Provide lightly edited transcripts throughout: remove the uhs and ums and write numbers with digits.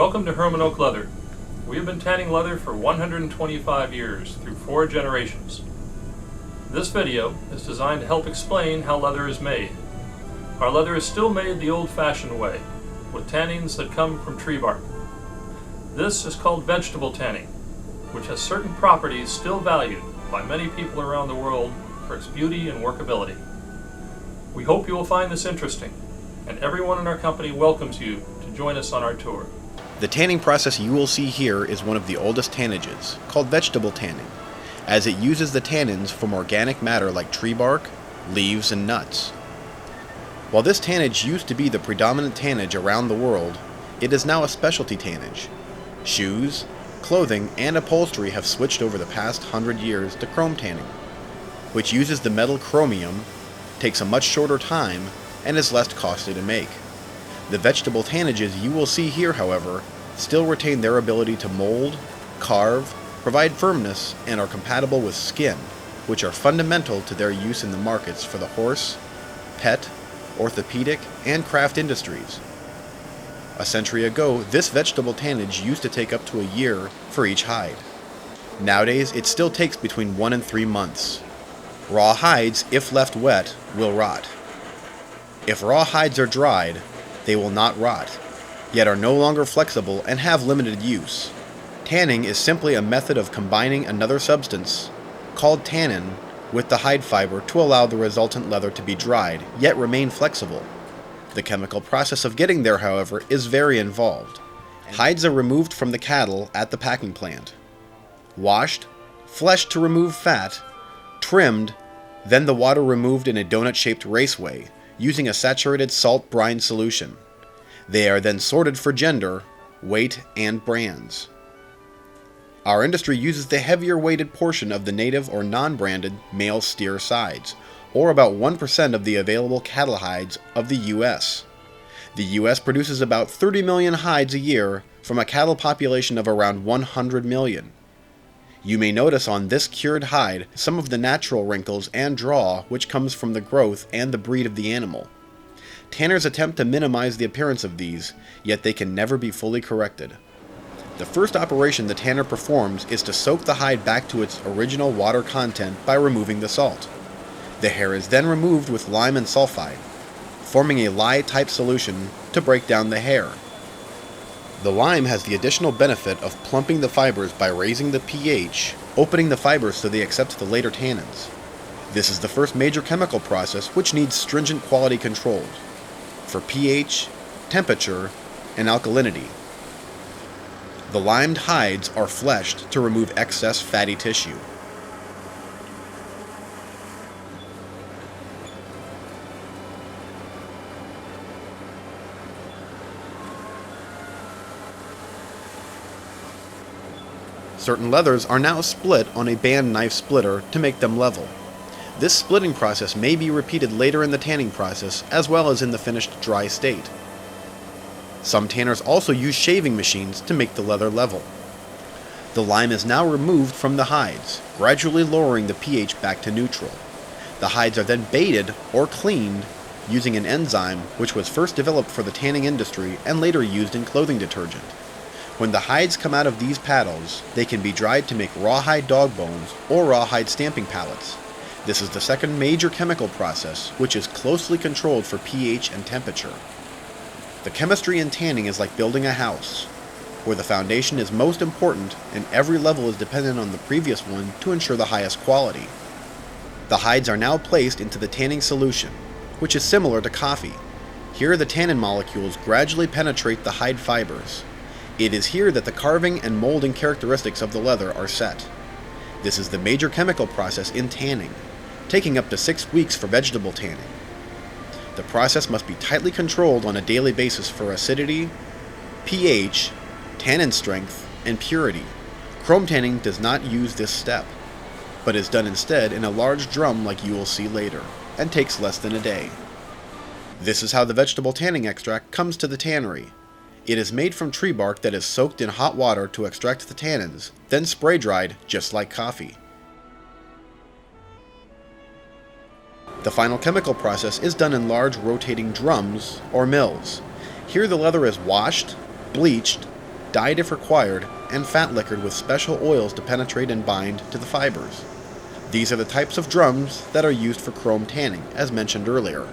Welcome to Herman Oak Leather. We have been tanning leather for 125 years through 4 generations. This video is designed to help explain how leather is made. Our leather is still made the old-fashioned way, with tannings that come from tree bark. This is called vegetable tanning, which has certain properties still valued by many people around the world for its beauty and workability. We hope you will find this interesting, and everyone in our company welcomes you to join us on our tour. The tanning process you will see here is one of the oldest tannages, called vegetable tanning, as it uses the tannins from organic matter like tree bark, leaves, and nuts. While this tannage used to be the predominant tannage around the world, it is now a specialty tannage. Shoes, clothing, and upholstery have switched over the past 100 years to chrome tanning, which uses the metal chromium, takes a much shorter time, and is less costly to make. The vegetable tannages you will see here, however, still retain their ability to mold, carve, provide firmness, and are compatible with skin, which are fundamental to their use in the markets for the horse, pet, orthopedic, and craft industries. A century ago, this vegetable tannage used to take up to a year for each hide. Nowadays, it still takes between 1 and 3 months. Raw hides, if left wet, will rot. If raw hides are dried, they will not rot, yet are no longer flexible and have limited use. Tanning is simply a method of combining another substance, called tannin, with the hide fiber to allow the resultant leather to be dried, yet remain flexible. The chemical process of getting there, however, is very involved. Hides are removed from the cattle at the packing plant, washed, fleshed to remove fat, trimmed, then the water removed in a donut-shaped raceway, using a saturated salt brine solution. They are then sorted for gender, weight, and brands. Our industry uses the heavier weighted portion of the native or non-branded male steer sides, or about 1% of the available cattle hides of the U.S. The U.S. produces about 30 million hides a year from a cattle population of around 100 million. You may notice on this cured hide some of the natural wrinkles and draw which comes from the growth and the breed of the animal. Tanners attempt to minimize the appearance of these, yet they can never be fully corrected. The first operation the tanner performs is to soak the hide back to its original water content by removing the salt. The hair is then removed with lime and sulfide, forming a lye-type solution to break down the hair. The lime has the additional benefit of plumping the fibers by raising the pH, opening the fibers so they accept the later tannins. This is the first major chemical process which needs stringent quality controls for pH, temperature, and alkalinity. The limed hides are fleshed to remove excess fatty tissue. Certain leathers are now split on a band knife splitter to make them level. This splitting process may be repeated later in the tanning process as well as in the finished dry state. Some tanners also use shaving machines to make the leather level. The lime is now removed from the hides, gradually lowering the pH back to neutral. The hides are then baited or cleaned using an enzyme which was first developed for the tanning industry and later used in clothing detergent. When the hides come out of these paddles, they can be dried to make rawhide dog bones or rawhide stamping pallets. This is the second major chemical process, which is closely controlled for pH and temperature. The chemistry in tanning is like building a house, where the foundation is most important and every level is dependent on the previous one to ensure the highest quality. The hides are now placed into the tanning solution, which is similar to coffee. Here the tannin molecules gradually penetrate the hide fibers. It is here that the carving and molding characteristics of the leather are set. This is the major chemical process in tanning, taking up to 6 weeks for vegetable tanning. The process must be tightly controlled on a daily basis for acidity, pH, tannin strength, and purity. Chrome tanning does not use this step, but is done instead in a large drum like you will see later, and takes less than a day. This is how the vegetable tanning extract comes to the tannery. It is made from tree bark that is soaked in hot water to extract the tannins, then spray dried just like coffee. The final chemical process is done in large rotating drums or mills. Here the leather is washed, bleached, dyed if required, and fat liquored with special oils to penetrate and bind to the fibers. These are the types of drums that are used for chrome tanning, as mentioned earlier.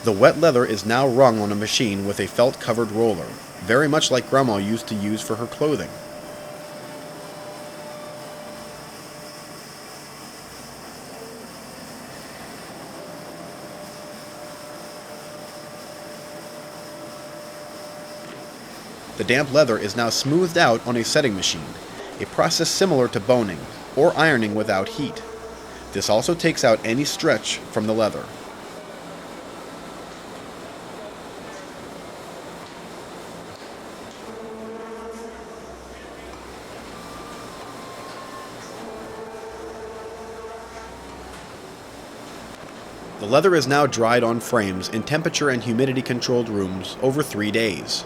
The wet leather is now wrung on a machine with a felt-covered roller, very much like Grandma used to use for her clothing. The damp leather is now smoothed out on a setting machine, a process similar to boning, or ironing without heat. This also takes out any stretch from the leather. The leather is now dried on frames in temperature and humidity controlled rooms over 3 days.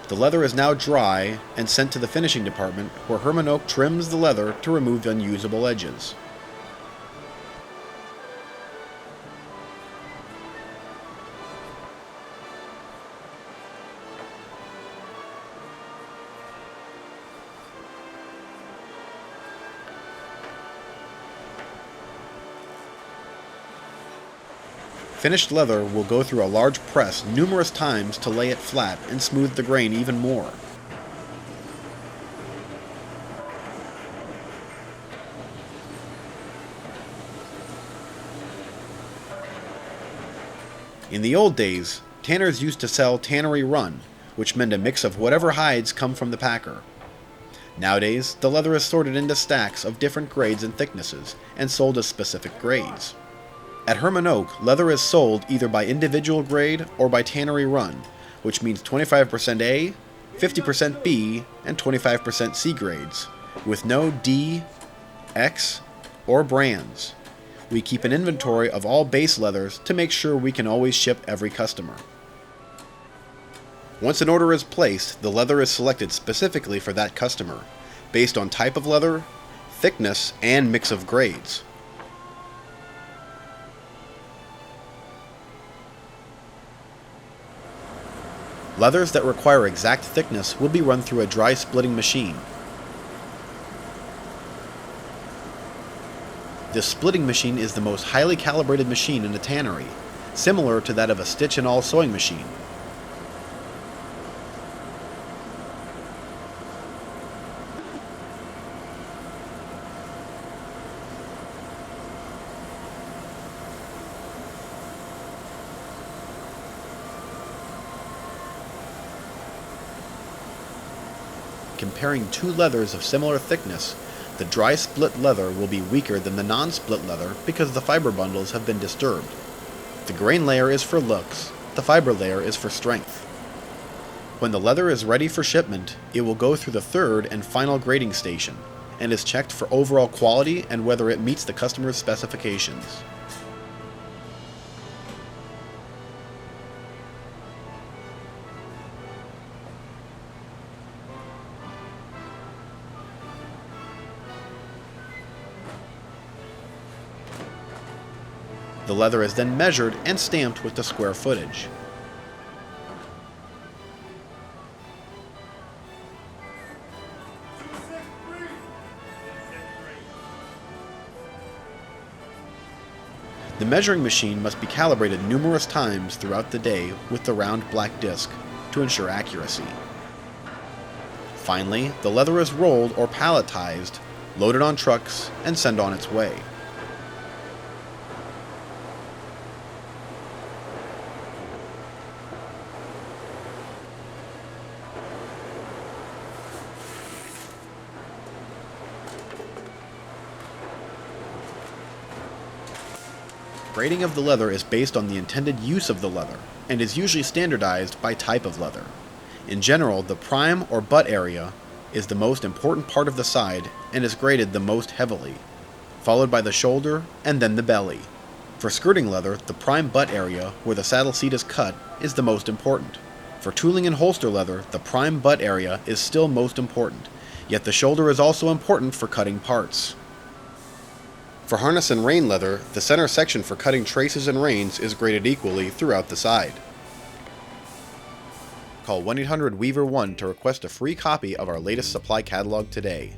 The leather is now dry and sent to the finishing department where Herman Oak trims the leather to remove unusable edges. Finished leather will go through a large press numerous times to lay it flat and smooth the grain even more. In the old days, tanners used to sell Tannery Run, which meant a mix of whatever hides come from the packer. Nowadays, the leather is sorted into stacks of different grades and thicknesses and sold as specific grades. At Herman Oak, leather is sold either by individual grade or by Tannery Run, which means 25% A, 50% B, and 25% C grades, with no D, X, or brands. We keep an inventory of all base leathers to make sure we can always ship every customer. Once an order is placed, the leather is selected specifically for that customer, based on type of leather, thickness, and mix of grades. Leathers that require exact thickness will be run through a dry splitting machine. This splitting machine is the most highly calibrated machine in a tannery, similar to that of a stitch-and-all sewing machine. Comparing two leathers of similar thickness, the dry split leather will be weaker than the non-split leather because the fiber bundles have been disturbed. The grain layer is for looks, the fiber layer is for strength. When the leather is ready for shipment, it will go through the third and final grading station, and is checked for overall quality and whether it meets the customer's specifications. The leather is then measured and stamped with the square footage. The measuring machine must be calibrated numerous times throughout the day with the round black disc to ensure accuracy. Finally, the leather is rolled or palletized, loaded on trucks, and sent on its way. Grading of the leather is based on the intended use of the leather, and is usually standardized by type of leather. In general, the prime or butt area is the most important part of the side and is graded the most heavily, followed by the shoulder and then the belly. For skirting leather, the prime butt area, where the saddle seat is cut, is the most important. For tooling and holster leather, the prime butt area is still most important, yet the shoulder is also important for cutting parts. For harness and rein leather, the center section for cutting traces and reins is graded equally throughout the side. Call 1-800-WEAVER1 to request a free copy of our latest supply catalog today.